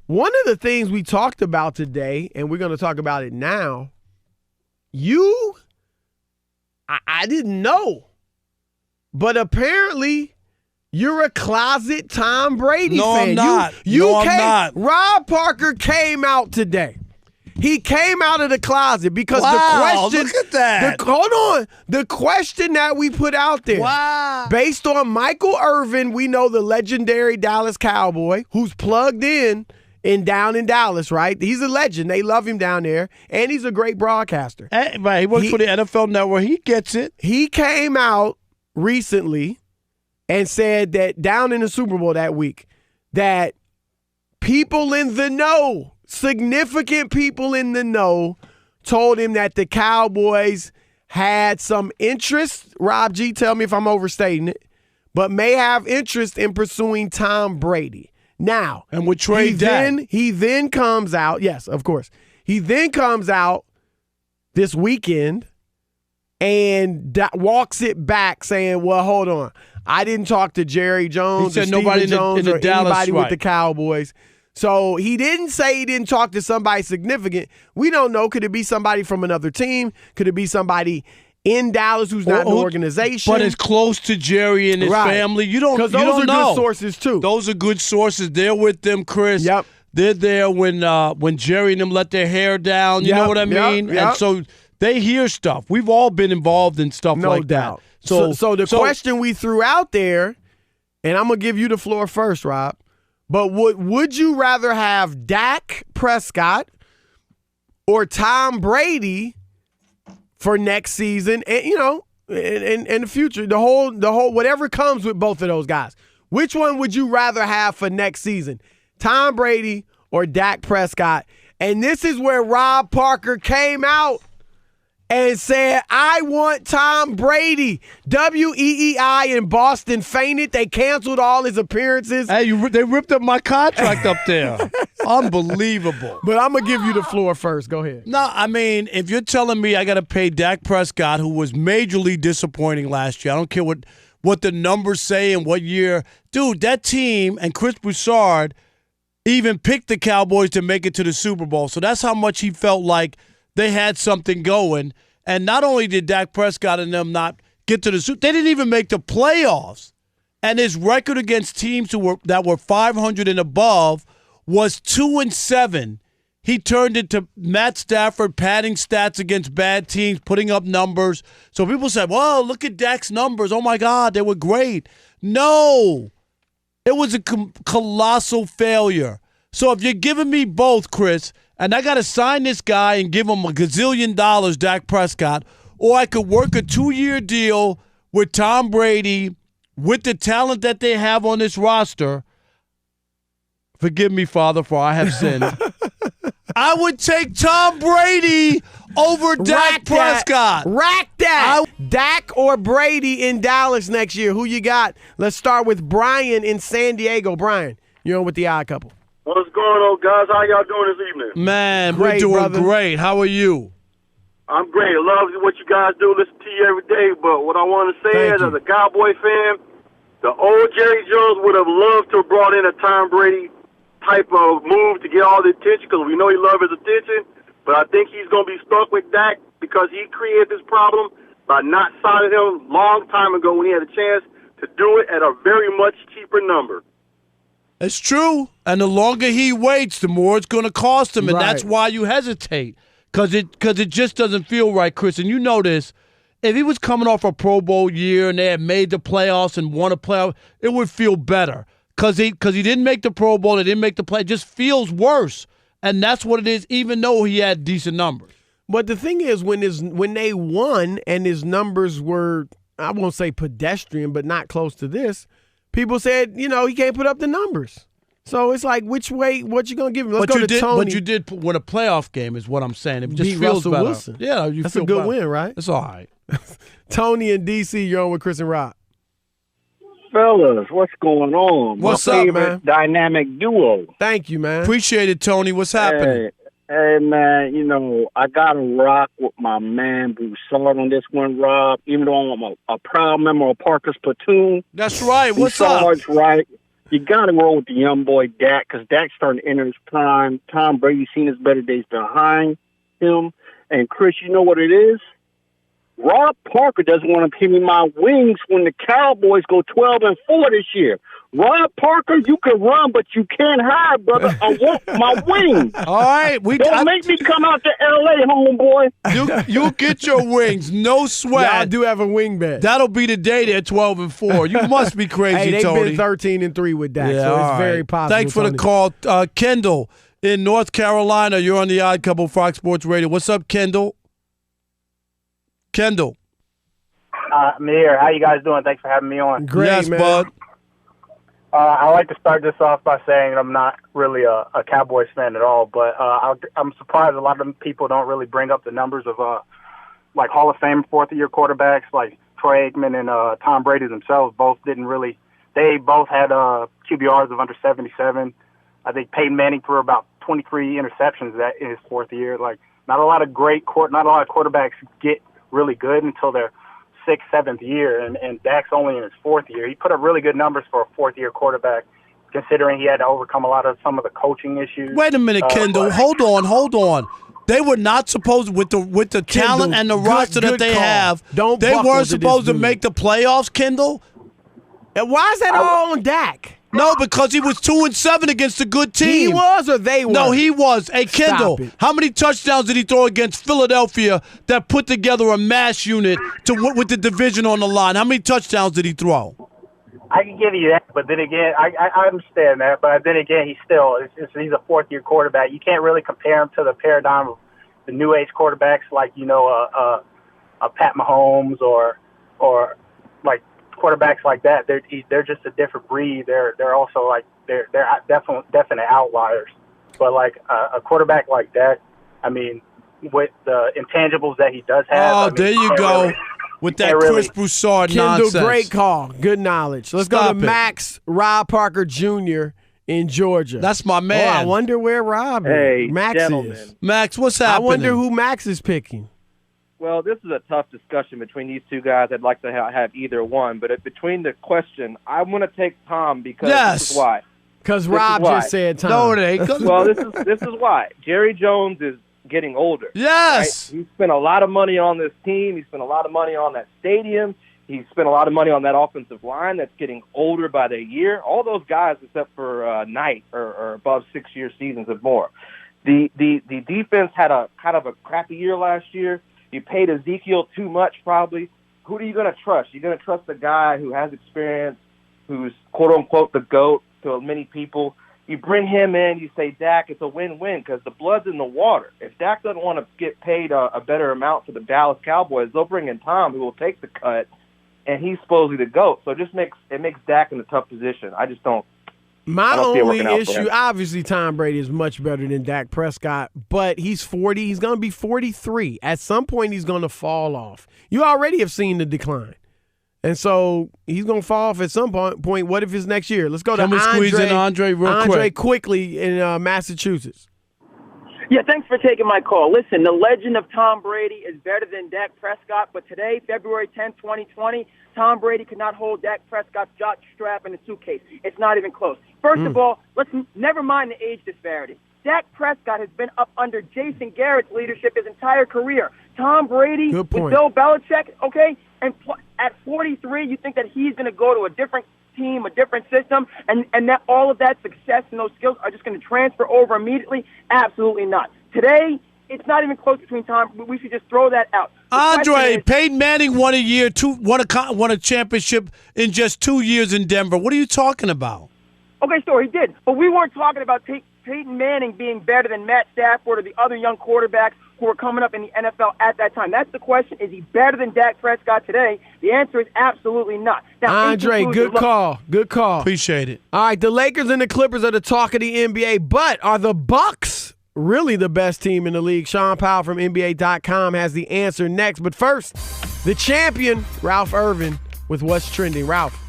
one of the things we talked about today, and we're going to talk about it now, I didn't know, but apparently you're a closet Tom Brady fan. I'm not. I'm not. Rob Parker came out today. He came out of the closet because wow, the question. Look at that. Hold on. The question that we put out there. Wow. Based on Michael Irvin, we know the legendary Dallas Cowboy who's plugged in down in Dallas, right? He's a legend. They love him down there, and he's a great broadcaster. Right, he works for the NFL Network. He gets it. He came out recently and said that down in the Super Bowl that week that people in the know, significant people in the know, told him that the Cowboys had some interest. Rob G, tell me if I'm overstating it, but may have interest in pursuing Tom Brady. Now, and would trade Dak. He then comes out, yes, of course. He then comes out this weekend and walks it back saying, well, hold on. I didn't talk to Jerry Jones, he said or nobody Jones, in the or Dallas, anybody right. with the Cowboys. So he didn't say he didn't talk to somebody significant. We don't know. Could it be somebody from another team? Could it be somebody in Dallas who's not in the organization? But it's close to Jerry and his family. You don't know. Because those are good sources, too. Those are good sources. They're with them, Chris. Yep. They're there when Jerry and them let their hair down. You know what I mean? Yep. And so they hear stuff. We've all been involved in stuff like doubt. that. So the question we threw out there, and I'm going to give you the floor first, Rob, but would you rather have Dak Prescott or Tom Brady for next season, and in the future, the whole whatever comes with both of those guys? Which one would you rather have for next season, Tom Brady or Dak Prescott? And this is where Rob Parker came out and said, I want Tom Brady. WEEI in Boston fainted. They canceled all his appearances. Hey, they ripped up my contract up there. Unbelievable. But I'm going to give you the floor first. Go ahead. No, I mean, if you're telling me I got to pay Dak Prescott, who was majorly disappointing last year, I don't care what the numbers say and what year. Dude, that team and Chris Broussard even picked the Cowboys to make it to the Super Bowl. So that's how much he felt like they had something going. And not only did Dak Prescott and them not get to the Super Bowl, they didn't even make the playoffs. And his record against teams that were 500 and above was 2-7. He turned into Matt Stafford padding stats against bad teams, putting up numbers. So people said, well, look at Dak's numbers. Oh, my God, they were great. No. It was a colossal failure. So if you're giving me both, Chris, and I got to sign this guy and give him $1 gazillion, Dak Prescott, or I could work a 2-year deal with Tom Brady with the talent that they have on this roster. Forgive me, Father, for I have sinned. I would take Tom Brady over Dak Prescott. Rack that. Dak or Brady in Dallas next year. Who you got? Let's start with Brian in San Diego. Brian, you're on with the Odd Couple. What's going on, guys? How y'all doing this evening? Man, great, we're doing brother. great. How are you? I'm great. I love what you guys do. Listen to you every day. But what I want to say is, as a Cowboy fan, the old Jerry Jones would have loved to have brought in a Tom Brady type of move to get all the attention, because we know he loves his attention. But I think he's going to be stuck with Dak because he created this problem by not signing him long time ago when he had a chance to do it at a very much cheaper number. It's true. And the longer he waits, the more it's going to cost him. And Right. that's why you hesitate, because it just doesn't feel right, Chris. And you know this. If he was coming off a Pro Bowl year and they had made the playoffs and won a playoff, it would feel better. Because he didn't make the Pro Bowl, they didn't make the play. It just feels worse. And that's what it is, even though he had decent numbers. But the thing is, when they won and his numbers were, I won't say pedestrian, but not close to this, people said, he can't put up the numbers. So it's like, which way, what you going to give him? Let's go to Tony. But you did win a playoff game is what I'm saying. It just Beat feels Russell better. Wilson. Yeah, That's a good win, right? It's all right. Tony in D.C., you're on with Chris and Rob. Fellas, what's going on? What's My up, favorite man? dynamic duo. Thank you, man. Appreciate it, Tony. What's happening? Hey, man, I got to rock with my man Broussard on this one, Rob, even though I'm a proud member of Parker's platoon. That's right. What's up? Broussard's right. You got to roll with the young boy Dak because Dak's starting to enter his prime. Tom Brady's seen his better days behind him. And, Chris, you know what it is? Rob Parker doesn't want to pay me my wings when the Cowboys go 12-4 this year. Rob Parker, you can run, but you can't hide, brother. I want my wings. All right. Don't make me come out to L.A., homeboy. You get your wings. No sweat. Yeah, I do have a wing bet. That'll be the day they're 12-4. You must be crazy, hey, they've Tony. been 13-3 with Dak, Yeah, so it's very possible. Thanks for the Tony. call. Kendall in North Carolina. You're on the Odd Couple Fox Sports Radio. What's up, Kendall? Kendall. I'm here. How you guys doing? Thanks for having me on. Great, yes, man. bud. I like to start this off by saying I'm not really a Cowboys fan at all, but I'm surprised a lot of people don't really bring up the numbers of like Hall of Fame fourth-year quarterbacks like Troy Aikman and Tom Brady themselves. They both had QBRs of under 77. I think Peyton Manning threw about 23 interceptions in his fourth year. Like not a lot of quarterbacks get really good until their sixth, seventh year, and Dak's only in his fourth year. He put up really good numbers for a fourth-year quarterback, considering he had to overcome some of the coaching issues. Wait a minute, Kendall. Hold on. They were not supposed with the talent and the roster that they have. They weren't supposed to make the playoffs, Kendall. And why is that all on Dak? No, because he was 2-7 against a good team. He was or they were? No, he was. Hey, Kendall, how many touchdowns did he throw against Philadelphia that put together a mass unit with the division on the line? How many touchdowns did he throw? I can give you that, but then again, I understand that. But then again, he's a fourth-year quarterback. You can't really compare him to the paradigm of the new age quarterbacks like a Pat Mahomes or like quarterbacks like that. They're just a different breed. They're also like they're definite outliers. But like a quarterback like that, I mean, with the intangibles that he does have. There you go. With that Chris Broussard nonsense. Kendall, great call. Good knowledge. Let's go to Max Rob Parker Jr. in Georgia. That's my man. Oh, I wonder where Rob Max is. Max, what's happening? I wonder who Max is picking. Well, this is a tough discussion between these two guys. I'd like to have either one. But between the question, I want to take Tom because this is why. Because Rob just said Tom. No, it ain't. Well, this is why. Jerry Jones is getting older. Yes. Right? He spent a lot of money on this team. He spent a lot of money on that stadium. He spent a lot of money on that offensive line that's getting older by the year. All those guys, except for Knight, are above 6-year seasons and more. The defense had a kind of a crappy year last year. You paid Ezekiel too much, probably. Who are you going to trust? You're going to trust the guy who has experience, who's quote-unquote the GOAT to many people. You bring him in, you say, Dak, it's a win-win because the blood's in the water. If Dak doesn't want to get paid a better amount for the Dallas Cowboys, they'll bring in Tom, who will take the cut, and he's supposedly the GOAT. So it makes Dak in a tough position. I just don't. My only issue, obviously Tom Brady is much better than Dak Prescott, but he's 40. He's going to be 43. At some point, he's going to fall off. You already have seen the decline. And so he's going to fall off at some point. What if it's next year? Let's go to Andre. Squeeze in Andre real quick. Andre quickly in Massachusetts. Yeah, thanks for taking my call. Listen, the legend of Tom Brady is better than Dak Prescott, but today, February 10th, 2020, Tom Brady could not hold Dak Prescott's jockstrap in a suitcase. It's not even close. First of all, let's never mind the age disparity. Dak Prescott has been up under Jason Garrett's leadership his entire career. Tom Brady with Bill Belichick, okay, and at 43, you think that he's going to go to a different team, a different system, and that all of that success and those skills are just going to transfer over immediately? Absolutely not. Today, it's not even close between Tom. We should just throw that out. Andre, Peyton Manning won a championship in just 2 years in Denver. What are you talking about? Okay, sure, he did. But we weren't talking about Peyton Manning being better than Matt Stafford or the other young quarterbacks who were coming up in the NFL at that time. That's the question. Is he better than Dak Prescott today? The answer is absolutely not. Now, Andre, good call. Good call. Appreciate it. All right, the Lakers and the Clippers are the talk of the NBA, but are the Bucks really the best team in the league? Sean Powell from NBA.com has the answer next. But first, the champion, Ralph Irvin, with What's Trending. Ralph.